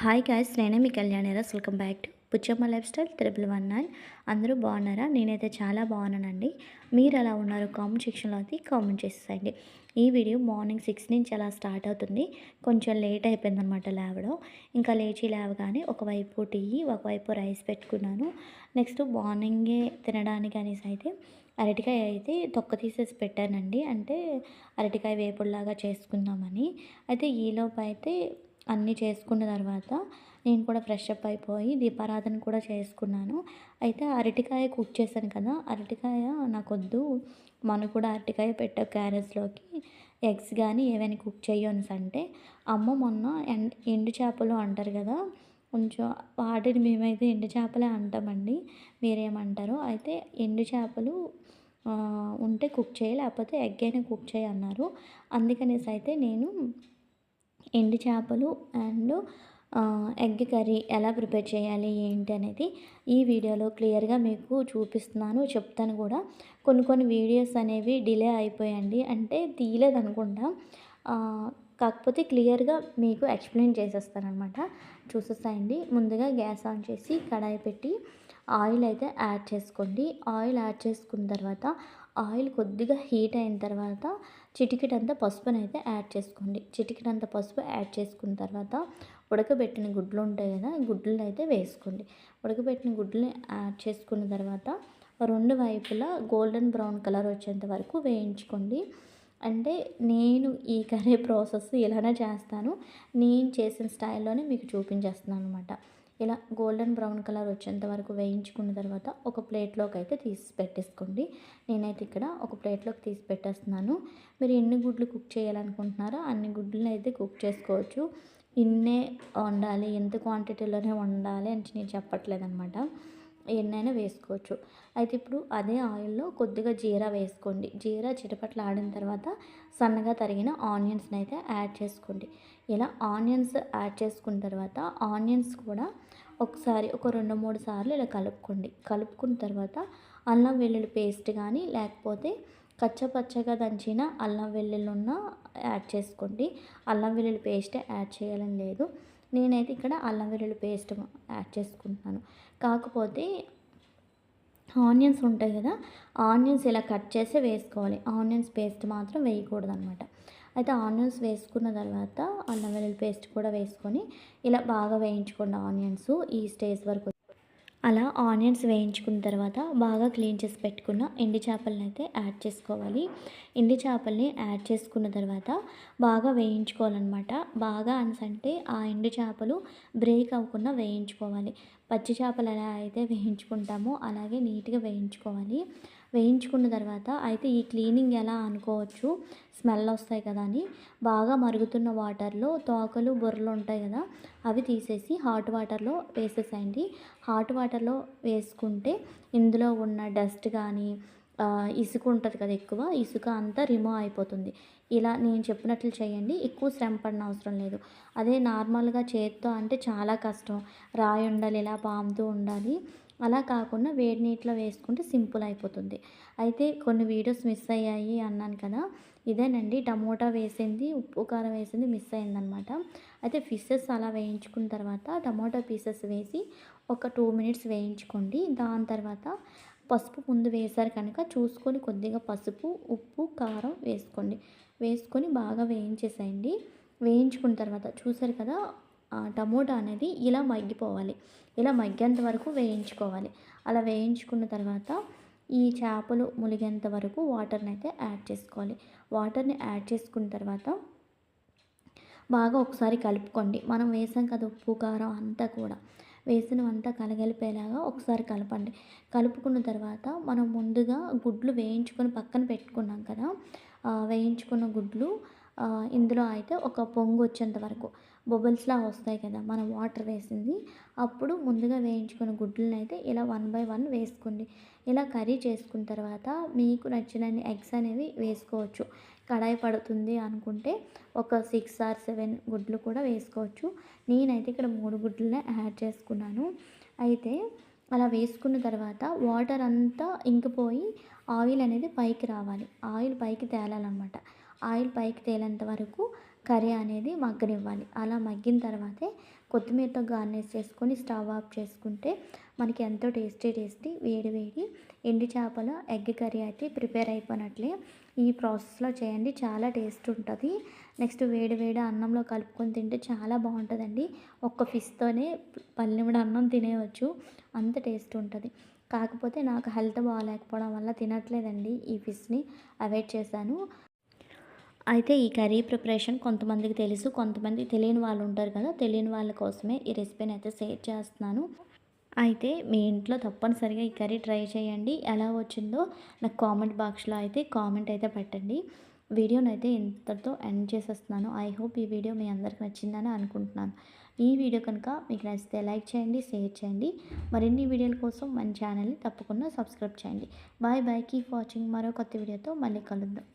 Hi guys, నేనే మీ Kalyaniraj. Welcome back to Puchamma lifestyle 319. అందరూ బాగున్నారా? నేనైతే చాలా బాగున్నానండి. మీరు ఎలా ఉన్నారు? కామెంట్ సెక్షన్లో అయితే కామెంట్ చేసేయండి. ఈ వీడియో మార్నింగ్ 6 నుంచి అలా స్టార్ట్ అవుతుంది. కొంచెం లేట్ అయిపోయిందనమాట లేవడం. ఇంకా లేవగానే ఒకవైపు టీ, ఒకవైపు రైస్ పెట్టుకున్నాను. నెక్స్ట్ మార్నింగే తినడానికి అనేసి అయితే అరటికాయ అయితే తొక్క తీసేసి పెట్టానండి. అంటే అరటికాయ వేపుడులాగా చేసుకుందామని. అయితే ఈలోపు అయితే అన్నీ చేసుకున్న తర్వాత నేను కూడా ఫ్రెష్ అప్ అయిపోయి దీపారాధన కూడా చేసుకున్నాను. అయితే అరటికాయ కుక్ చేశాను కదా! అరటికాయ నాకొద్దు, మొన్న కూడా అరటికాయ పెట్టావు క్యారేజ్‌లోకి, ఎగ్స్ గానీ ఏవైనా కుక్ చెయ్యి అనేసంటే, అమ్మ మొన్న ఎండు చేపలు అంటారు కదా! కొంచెం వాటిని మేమైతే ఎండు చేపలే అంటామండి. మీరేమంటారో? అయితే ఎండు చేపలు ఉంటే కుక్ చేయి, లేకపోతే ఎగ్ అయినా కుక్ చేయి అన్నారు. అందుకనేసి అయితే నేను ఎండు చేపలు అండ్ ఎగ్ కర్రీ ఎలా ప్రిపేర్ చేయాలి ఏంటి అనేది ఈ వీడియోలో క్లియర్గా మీకు చూపిస్తున్నాను, చెప్తాను కూడా. కొన్ని వీడియోస్ అనేవి డిలే అయిపోయాయండి, అంటే తీయలేదనుకుంటా. కాకపోతే క్లియర్గా మీకు ఎక్స్ప్లెయిన్ చేసేస్తానమాట. చూసేసేయండి. ముందుగా గ్యాస్ ఆన్ చేసి కడాయి పెట్టి ఆయిల్ అయితే యాడ్ చేసుకోండి. ఆయిల్ యాడ్ చేసుకున్న తర్వాత ఆయిల్ కొద్దిగా హీట్ అయిన తర్వాత చిటికెడంత పసుపునైతే యాడ్ చేసుకోండి. చిటికెడంత పసుపు యాడ్ చేసుకున్న తర్వాత ఉడకబెట్టిన గుడ్లు ఉంటాయి కదా, గుడ్లను అయితే వేసుకోండి. ఉడకబెట్టిన గుడ్లని యాడ్ చేసుకున్న తర్వాత రెండు వైపులా గోల్డెన్ బ్రౌన్ కలర్ వచ్చేంత వరకు వేయించుకోండి. అంటే నేను ఈ కర్రీ ప్రాసెస్ ఇలానే చేస్తాను. నేను చేసిన స్టైల్లోనే మీకు చూపించేస్తున్నాను అనమాట. ఇలా గోల్డెన్ బ్రౌన్ కలర్ వచ్చేంత వరకు వేయించుకున్న తర్వాత ఒక ప్లేట్లోకి అయితే తీసి పెట్టేసుకోండి. నేనైతే ఇక్కడ ఒక ప్లేట్లోకి తీసి పెట్టేస్తున్నాను. మీరు ఎన్ని గుడ్లు కుక్ చేయాలనుకుంటున్నారో అన్ని గుడ్లను అయితే కుక్ చేసుకోవచ్చు. ఇన్నే వండాలి, ఎంత క్వాంటిటీలోనే వండాలి అని నేను చెప్పట్లేదనమాట. ఎన్నైనా వేసుకోవచ్చు. అయితే ఇప్పుడు అదే ఆయిల్లో కొద్దిగా జీరా వేసుకోండి. జీరా చిటపటలాడిన తర్వాత సన్నగా తరిగిన ఆనియన్స్ని అయితే యాడ్ చేసుకోండి. ఇలా ఆనియన్స్ యాడ్ చేసుకున్న తర్వాత ఆనియన్స్ కూడా ఒకసారి ఒక 2-3 సార్లు ఇలా కలుపుకోండి. కలుపుకున్న తర్వాత అల్లం వెల్లుల్లి పేస్ట్ కానీ, లేకపోతే కచ్చపచ్చగా దంచిన అల్లం వెల్లుల్లి యాడ్ చేసుకోండి. అల్లం వెల్లుల్లి పేస్ట్ యాడ్ చేయాలని లేదు. నేనైతే ఇక్కడ అల్లం వెల్లుల్లి పేస్ట్ యాడ్ చేసుకుంటున్నాను. కాకపోతే ఆనియన్స్ ఉంటాయి కదా, ఆనియన్స్ ఇలా కట్ చేసి వేసుకోవాలి. ఆనియన్స్ పేస్ట్ మాత్రం వేయకూడదనమాట. అయితే ఆనియన్స్ వేసుకున్న తర్వాత అల్లం వెల్లుల్లి పేస్ట్ కూడా వేసుకొని ఇలా బాగా వేయించుకోండి ఆనియన్స్ ఈ స్టేజ్ వరకు. అలా ఆనియన్స్ వేయించుకున్న తర్వాత బాగా క్లీన్ చేసి పెట్టుకున్న ఎండు చేపలను అయితే యాడ్ చేసుకోవాలి. ఎండు చేపల్ని యాడ్ చేసుకున్న తర్వాత బాగా వేయించుకోవాలన్నమాట. బాగా అంటే ఆ ఎండు చేపలు బ్రేక్ అవ్వకుండా వేయించుకోవాలి. పచ్చి చేపలు ఎలా అయితే వేయించుకుంటామో అలాగే నీట్గా వేయించుకోవాలి. వేయించుకున్న తర్వాత అయితే ఈ క్లీనింగ్ ఎలా అనుకోవచ్చు, స్మెల్ వస్తాయి కదా అని బాగా మరుగుతున్న వాటర్లో తోకలు బుర్రలు ఉంటాయి కదా, అవి తీసేసి హాట్ వాటర్లో వేసేసేయండి. హాట్ వాటర్లో వేసుకుంటే ఇందులో ఉన్న డస్ట్ కానీ ఇసుక ఉంటుంది కదా, ఎక్కువ ఇసుక అంతా రిమూవ్ అయిపోతుంది. ఇలా నేను చెప్పినట్లు చేయండి. ఎక్కువ శ్రమ పడిన అవసరం లేదు. అదే నార్మల్గా చేత్తో అంటే చాలా కష్టం. రాయి ఉండాలి, ఇలా పాముతూ ఉండాలి. అలా కాకుండా వేడి నీటిలో వేసుకుంటే సింపుల్ అయిపోతుంది. అయితే కొన్ని వీడియోస్ మిస్ అయ్యాయి అన్నాను కదా, ఇదేనండి. టమోటా వేసింది, ఉప్పు కారం వేసింది మిస్ అయిందనమాట. అయితే ఫిషెస్ అలా వేయించుకున్న తర్వాత టమోటా పీసెస్ వేసి ఒక 2 మినిట్స్ వేయించుకోండి. దాని తర్వాత పసుపు ముందు వేశారు కనుక చూసుకొని కొద్దిగా పసుపు, ఉప్పు, కారం వేసుకోండి. వేసుకొని బాగా వేయించేసేయండి. వేయించుకున్న తర్వాత చూసారు కదా, టమోటా అనేది ఇలా మగ్గిపోవాలి. ఇలా మగ్గేంత వరకు వేయించుకోవాలి. అలా వేయించుకున్న తర్వాత ఈ చేపలు ములిగేంత వరకు వాటర్ని అయితే యాడ్ చేసుకోవాలి. వాటర్ని యాడ్ చేసుకున్న తర్వాత బాగా ఒకసారి కలుపుకోండి. మనం వేసాం కదా ఉప్పు, కారం అంతా కూడా వేసినవంతా కలగలిపేలాగా ఒకసారి కలపండి. కలుపుకున్న తర్వాత మనం ముందుగా గుడ్లు వేయించుకొని పక్కన పెట్టుకున్నాం కదా, వేయించుకున్న గుడ్లు ఇందులో అయితే ఒక పొంగు వచ్చేంత వరకు బబుల్స్లా వస్తాయి కదా మనం వాటర్ వేసింది, అప్పుడు ముందుగా వేయించుకున్న గుడ్లను అయితే ఇలా 1 బై 1 వేసుకోండి. ఇలా కర్రీ చేసుకున్న తర్వాత మీకు నచ్చినన్ని ఎగ్స్ అనేవి వేసుకోవచ్చు. కడాయి పడుతుంది అనుకుంటే ఒక 6 ఆర్ 7 గుడ్లు కూడా వేసుకోవచ్చు. నేనైతే ఇక్కడ 3 గుడ్లనే యాడ్ చేసుకున్నాను. అయితే అలా వేసుకున్న తర్వాత వాటర్ అంతా ఇంకిపోయి ఆయిల్ అనేది పైకి రావాలి. ఆయిల్ పైకి తేలాలన్నమాట. ఆయిల్ పైకి తేలేంత వరకు కర్రీ అనేది మగ్గనివ్వాలి. అలా మగ్గిన తర్వాతే కొత్తిమీరతో గార్నిష్ చేసుకొని స్టవ్ ఆఫ్ చేసుకుంటే మనకి ఎంతో టేస్టీ వేడి వేడి ఎండు చేపల ఎగ్ కర్రీ అయితే ప్రిపేర్ అయిపోయినట్లే. ఈ ప్రాసెస్లో చేయండి, చాలా టేస్ట్ ఉంటుంది. నెక్స్ట్ వేడి వేడి అన్నంలో కలుపుకొని తింటే చాలా బాగుంటుందండి. ఒక్క ఫిష్తోనే పల్లెముడు అన్నం తినేయవచ్చు, అంత టేస్ట్ ఉంటుంది. కాకపోతే నాకు హెల్త్ బాగాలేకపోవడం వల్ల తినట్లేదండి, ఈ ఫిష్ని అవాయిడ్ చేశాను. అయితే ఈ కర్రీ ప్రిపరేషన్ కొంతమందికి తెలుసు, కొంతమంది తెలియని వాళ్ళు ఉంటారు కదా. తెలియని వాళ్ళ కోసమే ఈ రెసిపీని అయితే షేర్ చేస్తున్నాను. అయితే మీ ఇంట్లో తప్పనిసరిగా ఈ కర్రీ ట్రై చేయండి. ఎలా వచ్చిందో నాకు కామెంట్ బాక్స్లో అయితే కామెంట్ అయితే పెట్టండి. వీడియోని అయితే ఇంతటితో ఎండ్ చేసేస్తున్నాను. ఐ హోప్ ఈ వీడియో మీ అందరికి నచ్చిందని అనుకుంటున్నాను. ఈ వీడియో కనుక మీకు నచ్చితే లైక్ చేయండి, షేర్ చేయండి. మరిన్ని వీడియోల కోసం మన ఛానల్ని తప్పకుండా సబ్స్క్రైబ్ చేయండి. Bye bye, keep watching. మరో కొత్త వీడియోతో మళ్ళీ కలుద్దాం.